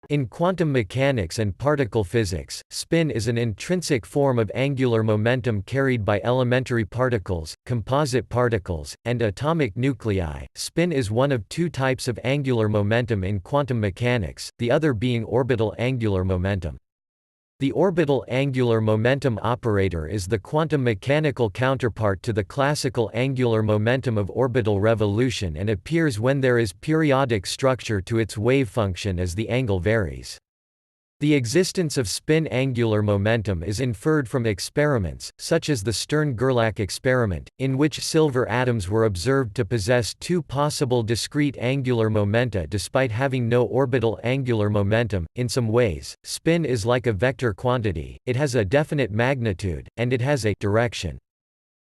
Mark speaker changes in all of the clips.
Speaker 1: In quantum mechanics and particle physics, spin is an intrinsic form of angular momentum carried by elementary particles, composite particles, and atomic nuclei. Spin is one of two types of angular momentum in quantum mechanics, the other being orbital angular momentum. The orbital angular momentum operator is the quantum mechanical counterpart to the classical angular momentum of orbital revolution and appears when there is periodic structure to its wavefunction as the angle varies. The existence of spin angular momentum is inferred from experiments, such as the Stern–Gerlach experiment, in which silver atoms were observed to possess two possible discrete angular momenta despite having no orbital angular momentum. In some ways, spin is like a vector quantity, it has a definite magnitude, and it has a direction.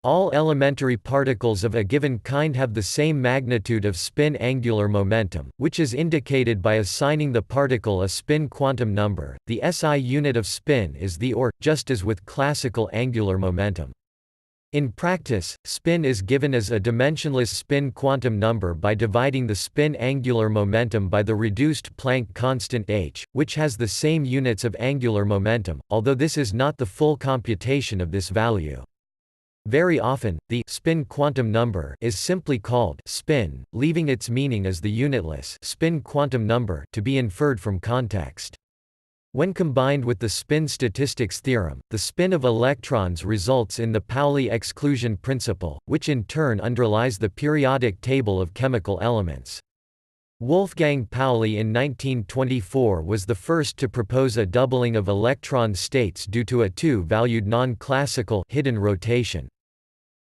Speaker 1: All elementary particles of a given kind have the same magnitude of spin angular momentum, which is indicated by assigning the particle a spin quantum number. The SI unit of spin is the or, just as with classical angular momentum. In practice, spin is given as a dimensionless spin quantum number by dividing the spin angular momentum by the reduced Planck constant h, which has the same units of angular momentum, although this is not the full computation of this value. Very often, the spin quantum number is simply called spin, leaving its meaning as the unitless spin quantum number to be inferred from context. When combined with the spin statistics theorem, the spin of electrons results in the Pauli exclusion principle, which in turn underlies the periodic table of chemical elements. Wolfgang Pauli in 1924 was the first to propose a doubling of electron states due to a two-valued non-classical hidden rotation.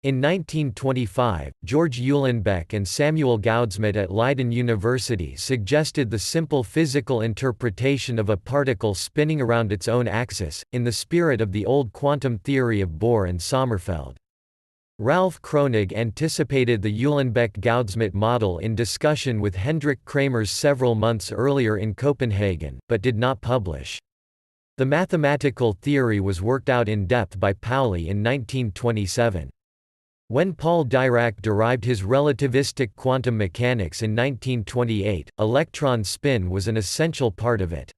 Speaker 1: In 1925, George Uhlenbeck and Samuel Goudsmit at Leiden University suggested the simple physical interpretation of a particle spinning around its own axis, in the spirit of the old quantum theory of Bohr and Sommerfeld. Ralph Kronig anticipated the Uhlenbeck-Goudsmit model in discussion with Hendrik Kramers several months earlier in Copenhagen, but did not publish. The mathematical theory was worked out in depth by Pauli in 1927. When Paul Dirac derived his relativistic quantum mechanics in 1928, electron spin was an essential part of it.